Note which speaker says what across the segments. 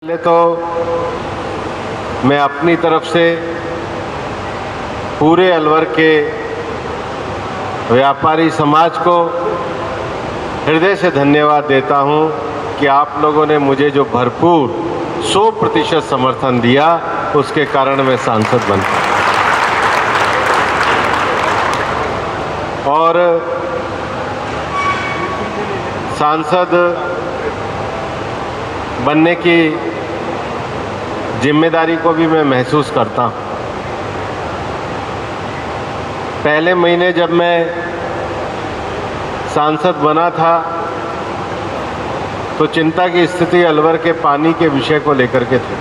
Speaker 1: पहले तो मैं अपनी तरफ से पूरे अलवर के व्यापारी समाज को हृदय से धन्यवाद देता हूं कि आप लोगों ने मुझे जो भरपूर 100% समर्थन दिया, उसके कारण मैं सांसद बन पाया। और सांसद बनने की जिम्मेदारी को भी मैं महसूस करता हूँ। पहले महीने जब मैं सांसद बना था तो चिंता की स्थिति अलवर के पानी के विषय को लेकर के थी।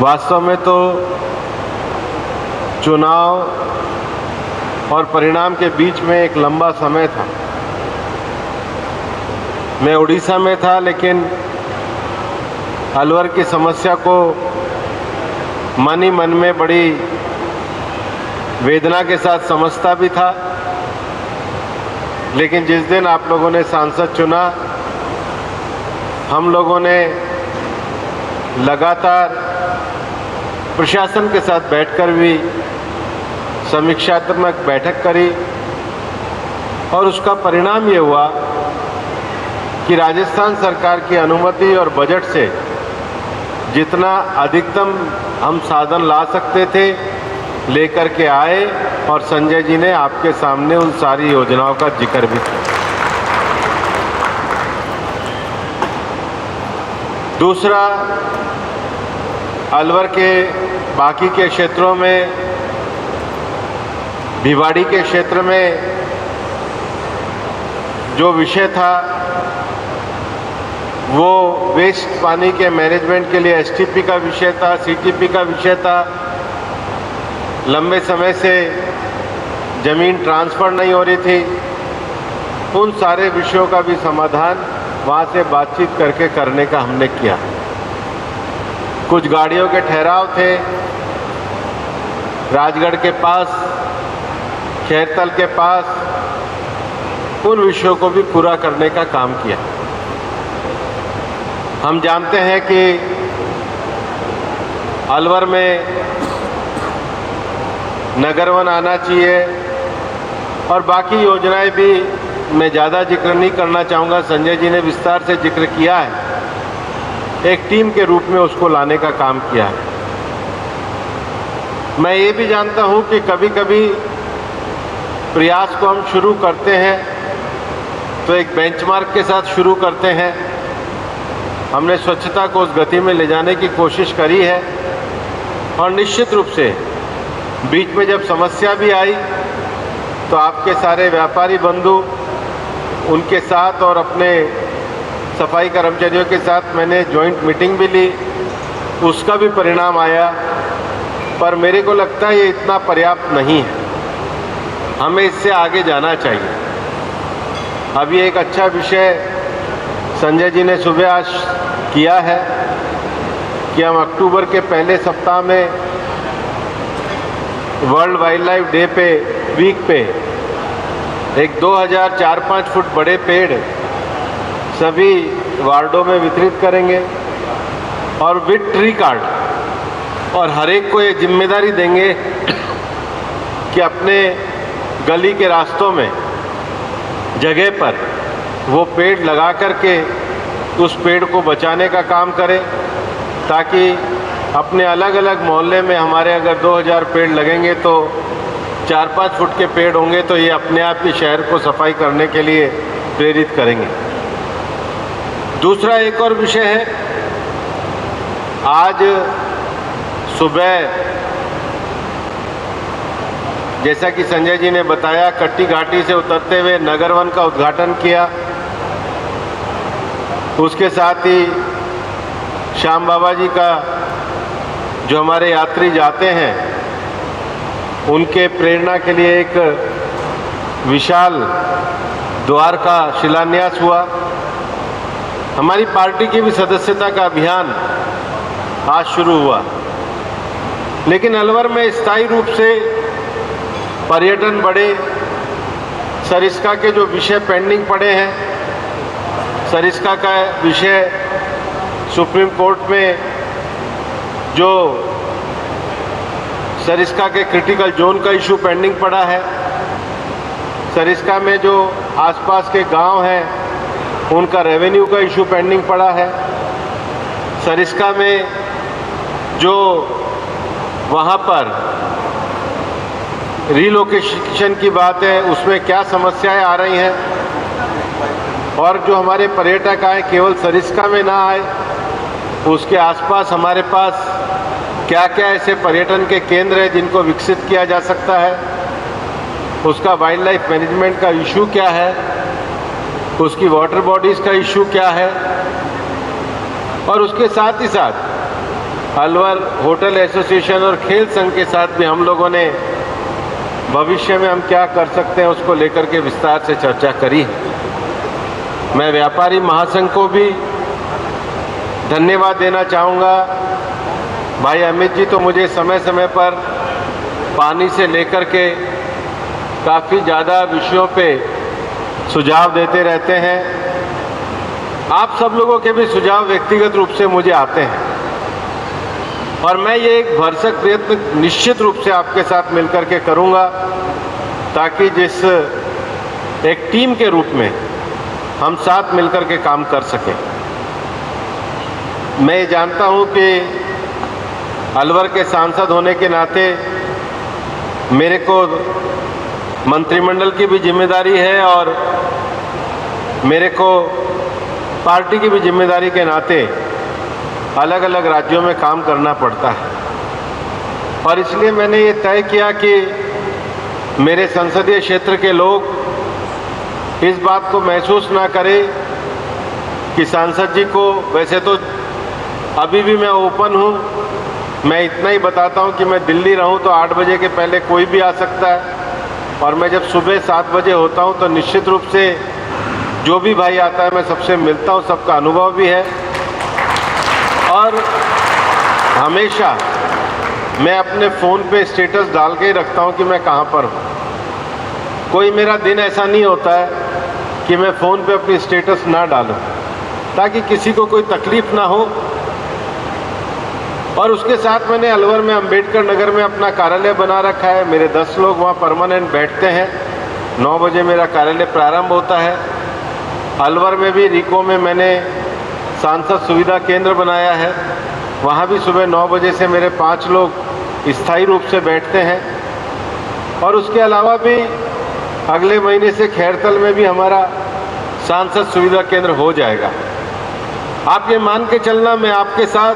Speaker 1: वास्तव में तो चुनाव और परिणाम के बीच में एक लंबा समय था। मैं उड़ीसा में था, लेकिन अलवर की समस्या को मन ही मन में बड़ी वेदना के साथ समझता भी था। लेकिन जिस दिन आप लोगों ने सांसद चुना, हम लोगों ने लगातार प्रशासन के साथ बैठकर भी समीक्षात्मक बैठक करी और उसका परिणाम ये हुआ कि राजस्थान सरकार की अनुमति और बजट से जितना अधिकतम हम साधन ला सकते थे लेकर के आए, और संजय जी ने आपके सामने उन सारी योजनाओं का जिक्र भी किया। दूसरा, अलवर के बाकी के क्षेत्रों में, भिवाड़ी के क्षेत्र में जो विषय था वो वेस्ट पानी के मैनेजमेंट के लिए एसटीपी का विषय था, सीटीपी का विषय था। लंबे समय से जमीन ट्रांसफ़र नहीं हो रही थी। उन सारे विषयों का भी समाधान वहाँ से बातचीत करके करने का हमने किया। कुछ गाड़ियों के ठहराव थे राजगढ़ के पास, खैरतल के पास, उन विषयों को भी पूरा करने का काम किया। हम जानते हैं कि अलवर में नगर वन आना चाहिए और बाकी योजनाएं भी मैं ज़्यादा जिक्र नहीं करना चाहूँगा, संजय जी ने विस्तार से जिक्र किया है। एक टीम के रूप में उसको लाने का काम किया है। मैं ये भी जानता हूँ कि कभी कभी प्रयास को हम शुरू करते हैं तो एक बेंचमार्क के साथ शुरू करते हैं। हमने स्वच्छता को उस गति में ले जाने की कोशिश करी है और निश्चित रूप से बीच में जब समस्या भी आई तो आपके सारे व्यापारी बंधु, उनके साथ और अपने सफाई कर्मचारियों के साथ मैंने जॉइंट मीटिंग भी ली, उसका भी परिणाम आया। पर मेरे को लगता है ये इतना पर्याप्त नहीं है, हमें इससे आगे जाना चाहिए। अभी एक अच्छा विषय संजय जी ने सुबह आज किया है कि हम अक्टूबर के पहले सप्ताह में वर्ल्ड वाइल्ड लाइफ डे पे, वीक पे, एक 2004-5 फुट बड़े पेड़ सभी वार्डों में वितरित करेंगे और विद ट्री कार्ड, और हर एक को ये जिम्मेदारी देंगे कि अपने गली के रास्तों में जगह पर वो पेड़ लगा करके उस पेड़ को बचाने का काम करें, ताकि अपने अलग अलग मोहल्ले में हमारे अगर 2000 पेड़ लगेंगे तो 4-5 फुट के पेड़ होंगे तो ये अपने आप ही शहर को सफाई करने के लिए प्रेरित करेंगे। दूसरा एक और विषय है, आज सुबह जैसा कि संजय जी ने बताया, कट्टी घाटी से उतरते हुए नगर वन का उद्घाटन किया। उसके साथ ही श्याम बाबा जी का, जो हमारे यात्री जाते हैं, उनके प्रेरणा के लिए एक विशाल द्वार का शिलान्यास हुआ। हमारी पार्टी की भी सदस्यता का अभियान आज शुरू हुआ। लेकिन अलवर में स्थायी रूप से पर्यटन बढ़े, सरिस्का के जो विषय पेंडिंग पड़े हैं, सरिस्का का विषय सुप्रीम कोर्ट में जो सरिस्का के क्रिटिकल जोन का इशू पेंडिंग पड़ा है, सरिस्का में जो आसपास के गांव हैं उनका रेवेन्यू का इशू पेंडिंग पड़ा है, सरिस्का में जो वहाँ पर रीलोकेशन की बात है उसमें क्या समस्याएं आ रही हैं, और जो हमारे पर्यटक आए केवल सरिस्का में ना आए, उसके आसपास हमारे पास क्या क्या ऐसे पर्यटन के केंद्र हैं जिनको विकसित किया जा सकता है, उसका वाइल्ड लाइफ मैनेजमेंट का इशू क्या है, उसकी वाटर बॉडीज़ का इशू क्या है, और उसके साथ ही साथ अलवर होटल एसोसिएशन और खेल संघ के साथ भी हम लोगों ने भविष्य में हम क्या कर सकते हैं उसको लेकर के विस्तार से चर्चा करी। मैं व्यापारी महासंघ को भी धन्यवाद देना चाहूँगा। भाई अमित जी तो मुझे समय समय पर पानी से लेकर के काफ़ी ज़्यादा विषयों पे सुझाव देते रहते हैं। आप सब लोगों के भी सुझाव व्यक्तिगत रूप से मुझे आते हैं, और मैं ये एक भरसक प्रयत्न निश्चित रूप से आपके साथ मिलकर के करूँगा, ताकि जिस एक टीम के रूप में हम साथ मिलकर के काम कर सकें। मैं जानता हूँ कि अलवर के सांसद होने के नाते मेरे को मंत्रिमंडल की भी जिम्मेदारी है और मेरे को पार्टी की भी जिम्मेदारी के नाते अलग अलग राज्यों में काम करना पड़ता है, और इसलिए मैंने ये तय किया कि मेरे संसदीय क्षेत्र के लोग इस बात को महसूस ना करें कि सांसद जी को, वैसे तो अभी भी मैं ओपन हूँ, मैं इतना ही बताता हूँ कि मैं दिल्ली रहूँ तो 8 बजे के पहले कोई भी आ सकता है, और मैं जब सुबह 7 बजे होता हूँ तो निश्चित रूप से जो भी भाई आता है मैं सबसे मिलता हूँ, सबका अनुभव भी है, और हमेशा मैं अपने फ़ोन पे स्टेटस डाल के ही रखता हूँ कि मैं कहाँ पर हूँ। कोई मेरा दिन ऐसा नहीं होता है कि मैं फ़ोन पे अपनी स्टेटस ना डालूँ, ताकि किसी को कोई तकलीफ़ ना हो। और उसके साथ मैंने अलवर में अंबेडकर नगर में अपना कार्यालय बना रखा है। मेरे 10 लोग वहाँ परमानेंट बैठते हैं। 9 बजे मेरा कार्यालय प्रारंभ होता है। अलवर में भी रिको में मैंने सांसद सुविधा केंद्र बनाया है, वहाँ भी सुबह 9 बजे से मेरे 5 लोग स्थायी रूप से बैठते हैं। और उसके अलावा भी अगले महीने से खैरतल में भी हमारा सांसद सुविधा केंद्र हो जाएगा। आप ये मान के चलना, मैं आपके साथ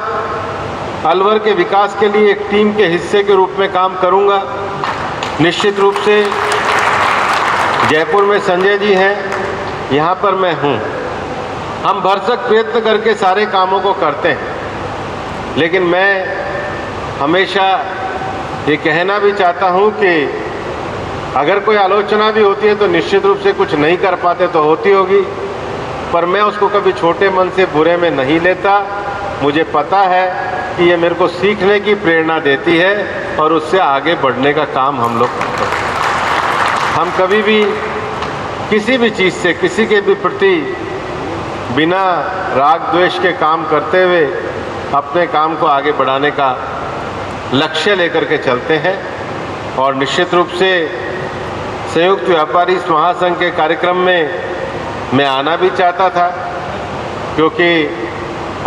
Speaker 1: अलवर के विकास के लिए एक टीम के हिस्से के रूप में काम करूंगा। निश्चित रूप से जयपुर में संजय जी हैं, यहाँ पर मैं हूँ। हम भरसक प्रयत्न करके सारे कामों को करते हैं, लेकिन मैं हमेशा ये कहना भी चाहता हूँ कि अगर कोई आलोचना भी होती है तो निश्चित रूप से कुछ नहीं कर पाते तो होती होगी, पर मैं उसको कभी छोटे मन से बुरे में नहीं लेता। मुझे पता है कि ये मेरे को सीखने की प्रेरणा देती है और उससे आगे बढ़ने का काम हम लोग करते हैं। हम कभी भी किसी भी चीज़ से किसी के भी प्रति बिना राग द्वेष के काम करते हुए अपने काम को आगे बढ़ाने का लक्ष्य लेकर के चलते हैं। और निश्चित रूप से संयुक्त व्यापारी महासंघ के कार्यक्रम में मैं आना भी चाहता था, क्योंकि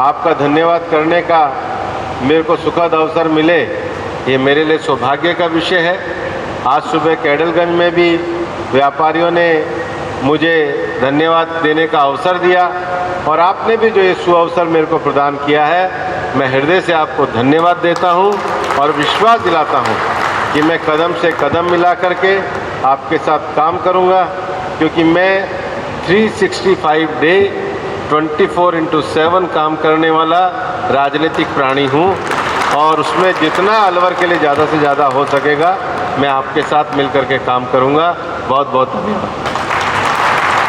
Speaker 1: आपका धन्यवाद करने का मेरे को सुखद अवसर मिले, ये मेरे लिए सौभाग्य का विषय है। आज सुबह कैडलगंज में भी व्यापारियों ने मुझे धन्यवाद देने का अवसर दिया, और आपने भी जो ये सुअवसर मेरे को प्रदान किया है, मैं हृदय से आपको धन्यवाद देता हूँ और विश्वास दिलाता हूँ कि मैं कदम से कदम मिला करके आपके साथ काम करूँगा, क्योंकि मैं 365 डे 24/7 काम करने वाला राजनीतिक प्राणी हूँ, और उसमें जितना अलवर के लिए ज़्यादा से ज़्यादा हो सकेगा मैं आपके साथ मिलकर के काम करूँगा। बहुत बहुत धन्यवाद।